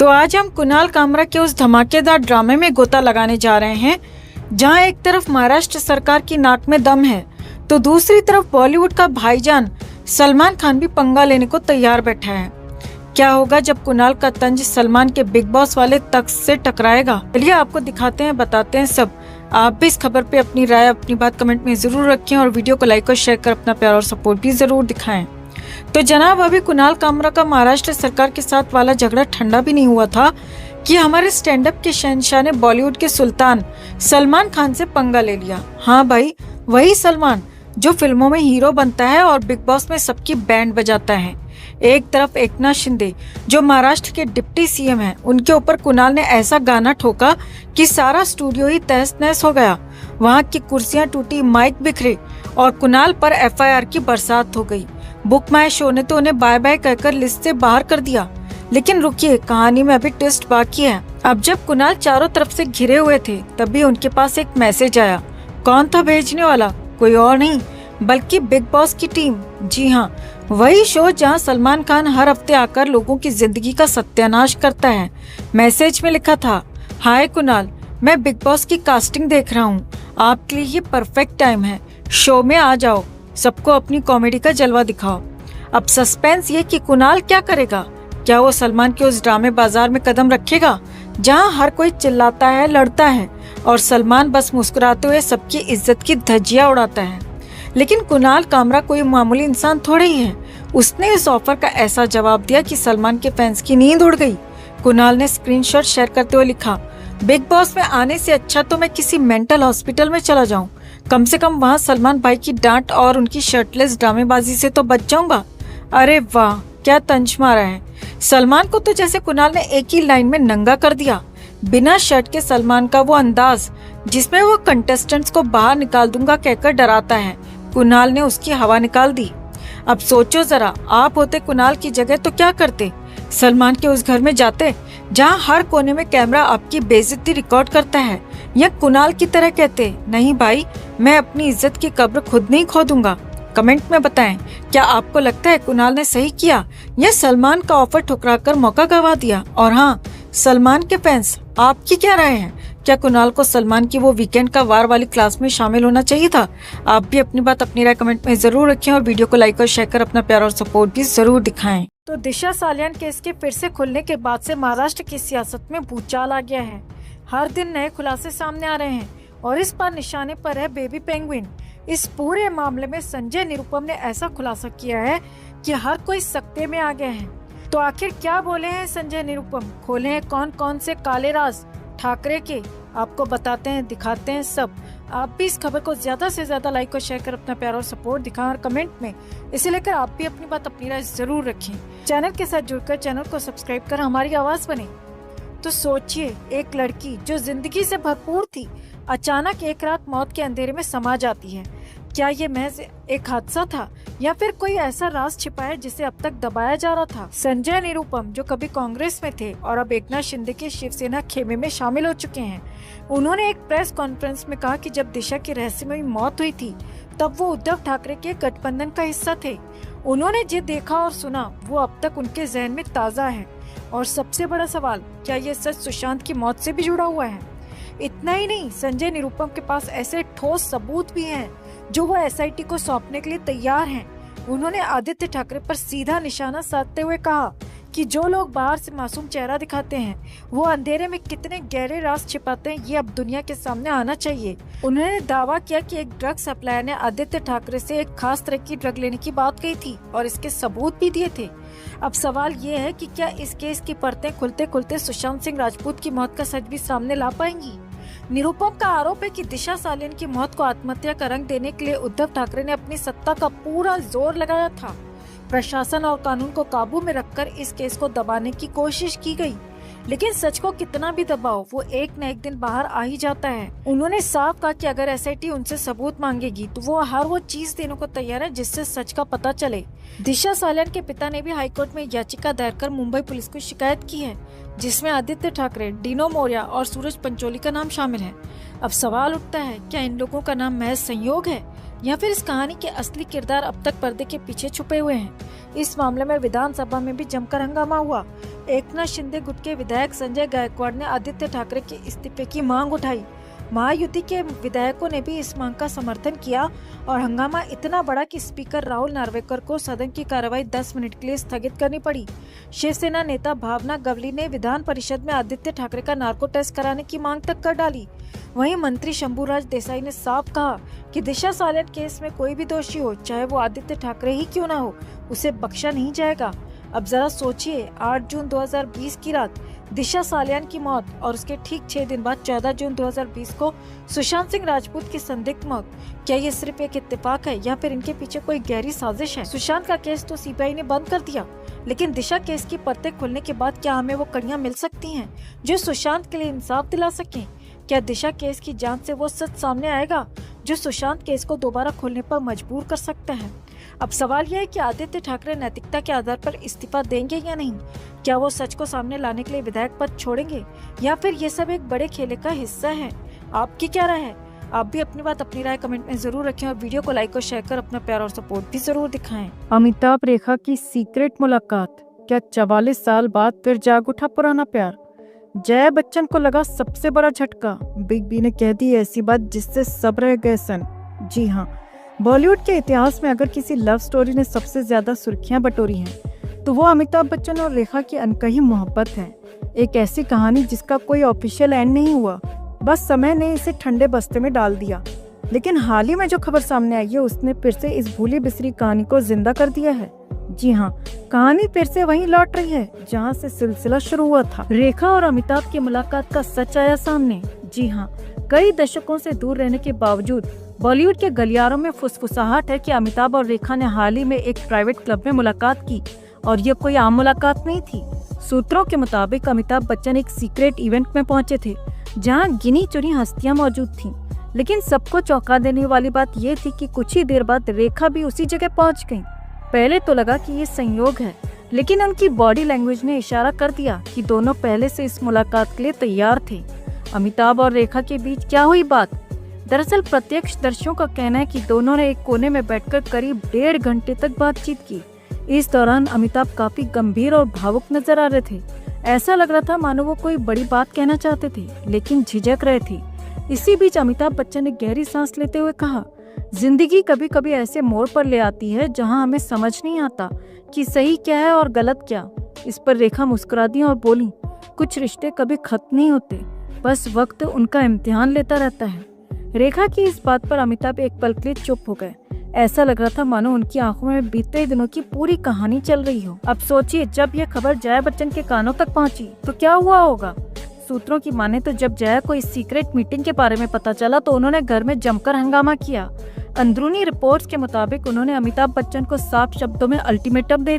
तो आज हम कुणाल कामरा के उस धमाकेदार ड्रामे में गोता लगाने जा रहे हैं जहां एक तरफ महाराष्ट्र सरकार की नाक में दम है तो दूसरी तरफ बॉलीवुड का भाईजान सलमान खान भी पंगा लेने को तैयार बैठा है। क्या होगा जब कुणाल का तंज सलमान के बिग बॉस वाले तख्त से टकराएगा? चलिए आपको दिखाते हैं, बताते हैं सब। आप भी इस खबर पे अपनी राय, अपनी बात कमेंट में जरूर रखें और वीडियो को लाइक और शेयर कर अपना प्यार और सपोर्ट भी जरूर दिखाएं। तो जनाब, अभी कुणाल कामरा का महाराष्ट्र सरकार के साथ वाला झगड़ा ठंडा भी नहीं हुआ था कि हमारे स्टैंड अप के शहंशाह ने बॉलीवुड के सुल्तान सलमान खान से पंगा ले लिया। हाँ भाई, वही सलमान जो फिल्मों में हीरो बनता है और बिग बॉस में सबकी बैंड बजाता है। एक तरफ एकनाथ शिंदे जो महाराष्ट्र के डिप्टी सीएम हैं, उनके ऊपर कुणाल ने ऐसा गाना ठोका कि सारा स्टूडियो ही तहस नहस हो गया। वहाँ की कुर्सियां टूटी, माइक बिखरे और कुणाल पर एफआईआर की बरसात हो गई। बुक माई शो ने तो उन्हें बाय बाय कहकर लिस्ट से बाहर कर दिया। लेकिन रुकिए, कहानी में अभी ट्विस्ट बाकी है। अब जब कुणाल चारों तरफ से घिरे हुए थे तभी उनके पास एक मैसेज आया। कौन था भेजने वाला? कोई और नहीं बल्कि बिग बॉस की टीम। जी हाँ, वही शो जहां सलमान खान हर हफ्ते आकर लोगों की जिंदगी का सत्यानाश करता है। मैसेज में लिखा था, हाय कुणाल, मैं बिग बॉस की कास्टिंग देख रहा हूँ, आपके लिए ये परफेक्ट टाइम है, शो में आ जाओ, सबको अपनी कॉमेडी का जलवा दिखाओ। अब सस्पेंस ये कि कुणाल क्या करेगा। क्या वो सलमान के उस ड्रामे बाजार में कदम रखेगा जहां हर कोई चिल्लाता है, लड़ता है और सलमान बस मुस्कुराते हुए सबकी इज्जत की धज्जियां उड़ाता है। लेकिन कुणाल कामरा कोई मामूली इंसान थोड़े ही है। उसने इस ऑफर का ऐसा जवाब दिया कि सलमान के फैंस की नींद उड़ गई। कुणाल ने स्क्रीनशॉट शेयर करते हुए लिखा, बिग बॉस में आने से अच्छा तो मैं किसी मेंटल हॉस्पिटल में चला जाऊं। कम से कम वहां सलमान भाई की डांट और उनकी शर्टलेस ड्रामेबाजी से तो बच जाऊंगा। अरे वाह, क्या तंज मारा है। सलमान को तो जैसे कुणाल ने एक ही लाइन में नंगा कर दिया। बिना शर्ट के सलमान का वो अंदाज जिसमें वो कंटेस्टेंट्स को बाहर निकाल दूंगा कहकर डराता है, कुणाल ने उसकी हवा निकाल दी। अब सोचो जरा, आप होते कुणाल की जगह तो क्या करते? सलमान के उस घर में जाते जहां हर कोने में कैमरा आपकी बेइज्जती रिकॉर्ड करता है, या कुणाल की तरह कहते, नहीं भाई, मैं अपनी इज्जत की कब्र खुद नहीं खोदूंगा? कमेंट में बताएं, क्या आपको लगता है कुणाल ने सही किया या सलमान का ऑफर ठुकराकर मौका गंवा दिया? और हाँ, सलमान के फैंस, आपकी क्या राय है? क्या कुणाल को सलमान की वो वीकेंड का वार वाली क्लास में शामिल होना चाहिए था? आप भी अपनी बात, अपनी राय कमेंट में जरूर रखें और वीडियो को लाइक और शेयर कर अपना प्यार और सपोर्ट भी जरूर दिखाएं। तो दिशा सालियान केस के फिर से खुलने के बाद से महाराष्ट्र की सियासत में भूचाल आ गया है। हर दिन नए खुलासे सामने आ रहे हैं और इस बार निशाने पर है बेबी पेंगुइन। इस पूरे मामले में संजय निरुपम ने ऐसा खुलासा किया है कि हर कोई सकते में आ गया है। तो आखिर क्या बोले हैं संजय निरुपम, खोले हैं कौन कौन से काले राज ठाकरे के, आपको बताते हैं, दिखाते हैं सब। आप भी इस खबर को ज्यादा से ज्यादा लाइक और शेयर कर अपना प्यार और सपोर्ट दिखाएं और कमेंट में इसे लेकर आप भी अपनी बात, अपनी राय जरूर रखें। चैनल के साथ जुड़कर चैनल को सब्सक्राइब कर हमारी आवाज बने। तो सोचिए, एक लड़की जो जिंदगी से भरपूर थी अचानक एक रात मौत के अंधेरे में समा जाती है। क्या ये महज एक हादसा था या फिर कोई ऐसा राज छिपा है जिसे अब तक दबाया जा रहा था? संजय निरुपम जो कभी कांग्रेस में थे और अब एकनाथ शिंदे के शिवसेना खेमे में शामिल हो चुके हैं, उन्होंने एक प्रेस कॉन्फ्रेंस में कहा कि जब दिशा की रहस्यमयी मौत हुई थी तब वो उद्धव ठाकरे के गठबंधन का हिस्सा थे। उन्होंने जो देखा और सुना वो अब तक उनके जहन में ताज़ा है। और सबसे बड़ा सवाल, क्या ये सच सुशांत की मौत से भी जुड़ा हुआ है? इतना ही नहीं, संजय निरुपम के पास ऐसे ठोस सबूत भी हैं जो वो एसआईटी को सौंपने के लिए तैयार हैं। उन्होंने आदित्य ठाकरे पर सीधा निशाना साधते हुए कहा कि जो लोग बाहर से मासूम चेहरा दिखाते हैं वो अंधेरे में कितने गहरे राज छिपाते हैं, ये अब दुनिया के सामने आना चाहिए। उन्होंने दावा किया कि एक ड्रग सप्लायर ने आदित्य ठाकरे से एक खास तरह की ड्रग लेने की बात कही थी और इसके सबूत भी दिए थे। अब सवाल ये है कि क्या इस केस की परतें खुलते खुलते सुशांत सिंह राजपूत की मौत का सच भी सामने ला पाएंगी? निरुपम का आरोप है कि दिशा सालियान की मौत को आत्महत्या का रंग देने के लिए उद्धव ठाकरे ने अपनी सत्ता का पूरा जोर लगाया था। प्रशासन और कानून को काबू में रखकर इस केस को दबाने की कोशिश की गई, लेकिन सच को कितना भी दबाओ वो एक न एक दिन बाहर आ ही जाता है। उन्होंने साफ कहा कि अगर एसआईटी उनसे सबूत मांगेगी तो वो हर वो चीज देने को तैयार है जिससे सच का पता चले। दिशा सालियान के पिता ने भी हाईकोर्ट में याचिका दायर कर मुंबई पुलिस को शिकायत की है, जिसमें आदित्य ठाकरे, डिनो मौर्य और सूरज पंचोली का नाम शामिल है। अब सवाल उठता है, क्या इन लोगों का नाम महज संयोग है या फिर इस कहानी के असली किरदार अब तक पर्दे के पीछे छुपे हुए हैं? इस मामले में विधानसभा में भी जमकर हंगामा हुआ। एकनाथ शिंदे गुट के विधायक संजय गायकवाड़ ने आदित्य ठाकरे के इस्तीफे की मांग उठाई। महायुति के विधायकों ने भी इस मांग का समर्थन किया और हंगामा इतना बड़ा कि स्पीकर राहुल नार्वेकर को सदन की कार्रवाई 10 मिनट के लिए स्थगित करनी पड़ी। शिवसेना नेता भावना गवली ने विधान परिषद में आदित्य ठाकरे का नार्को टेस्ट कराने की मांग तक कर डाली। वहीं मंत्री शंभूराज देसाई ने साफ कहा कि दिशा सालियान केस में कोई भी दोषी हो, चाहे वो आदित्य ठाकरे ही क्यों ना हो, उसे बख्शा नहीं जाएगा। अब जरा सोचिए, 8 जून 2020 की रात दिशा सालियान की मौत और उसके ठीक 6 दिन बाद 14 जून 2020 को सुशांत सिंह राजपूत की संदिग्ध मौत। क्या ये सिर्फ एक इत्तेफाक है या फिर इनके पीछे कोई गहरी साजिश है? सुशांत का केस तो सीबीआई ने बंद कर दिया, लेकिन दिशा केस की परतें खुलने के बाद क्या हमें वो कड़ियां मिल सकती हैं जो सुशांत के लिए इंसाफ दिला सकें? क्या दिशा केस की जांच से वो सच सामने आएगा जो सुशांत केस को दोबारा खोलने पर मजबूर कर सकता है? अब सवाल यह है कि आदित्य ठाकरे नैतिकता के आधार पर इस्तीफा देंगे या नहीं? क्या वो सच को सामने लाने के लिए विधायक पद छोड़ेंगे या फिर ये सब एक बड़े खेल का हिस्सा है? आपकी क्या राय है? आप भी अपनी राय कमेंट में जरूर रखें और वीडियो को लाइक और शेयर कर अपना प्यार और सपोर्ट भी जरूर दिखाएं। अमिताभ रेखा की सीक्रेट मुलाकात, क्या 44 साल बाद फिर जाग उठा पुराना प्यार? जया बच्चन को लगा सबसे बड़ा झटका। बिग बी ने कह दी ऐसी बात जिससे सब रह गए सन। जी हाँ, बॉलीवुड के इतिहास में अगर किसी लव स्टोरी ने सबसे ज्यादा सुर्खियां बटोरी हैं तो वो अमिताभ बच्चन और रेखा की अनकही मोहब्बत है। एक ऐसी कहानी जिसका कोई ऑफिशियल एंड नहीं हुआ, बस समय ने इसे ठंडे बस्ते में डाल दिया। लेकिन हाल ही में जो खबर सामने आई है उसने फिर से इस भूली बिसरी कहानी को जिंदा कर दिया है। जी हाँ, कहानी फिर से वहीं लौट रही है जहाँ से सिलसिला शुरू हुआ था। रेखा और अमिताभ की मुलाकात का सच आया सामने। जी हाँ, कई दशकों से दूर रहने के बावजूद बॉलीवुड के गलियारों में फुसफुसाहट है कि अमिताभ और रेखा ने हाल ही में एक प्राइवेट क्लब में मुलाकात की और ये कोई आम मुलाकात नहीं थी। सूत्रों के मुताबिक अमिताभ बच्चन एक सीक्रेट इवेंट में पहुंचे थे जहां गिनी चुनी हस्तियां मौजूद थीं। लेकिन सबको चौंका देने वाली बात ये थी कि कुछ ही देर बाद रेखा भी उसी जगह पहुंच गईं। पहले तो लगा कि ये संयोग है, लेकिन उनकी बॉडी लैंग्वेज ने इशारा कर दिया कि दोनों पहले से इस मुलाकात के लिए तैयार थे। अमिताभ और रेखा के बीच क्या हुई बात? दरअसल प्रत्यक्षदर्शियों का कहना है कि दोनों ने एक कोने में बैठकर करीब 1.5 घंटे तक बातचीत की। इस दौरान अमिताभ काफी गंभीर और भावुक नजर आ रहे थे। ऐसा लग रहा था मानो वो कोई बड़ी बात कहना चाहते थे लेकिन झिझक रहे थे। इसी बीच अमिताभ बच्चन ने गहरी सांस लेते हुए कहा, जिंदगी कभी कभी ऐसे मोड़ पर ले आती है जहां हमें समझ नहीं आता कि सही क्या है और गलत क्या। इस पर रेखा मुस्कुरा दी और बोली, कुछ रिश्ते कभी खत्म नहीं होते, बस वक्त उनका इम्तिहान लेता रहता है। रेखा की इस बात पर अमिताभ एक पल के लिए चुप हो गए। ऐसा लग रहा था मानो उनकी आंखों में बीते दिनों की पूरी कहानी चल रही हो। अब सोचिए, जब यह खबर जया बच्चन के कानों तक पहुंची तो क्या हुआ होगा? सूत्रों की माने तो जब जया को इस सीक्रेट मीटिंग के बारे में पता चला तो उन्होंने घर में जमकर हंगामा किया। अंदरूनी रिपोर्ट्स के मुताबिक उन्होंने अमिताभ बच्चन को साफ शब्दों में अल्टीमेटम दे दिया।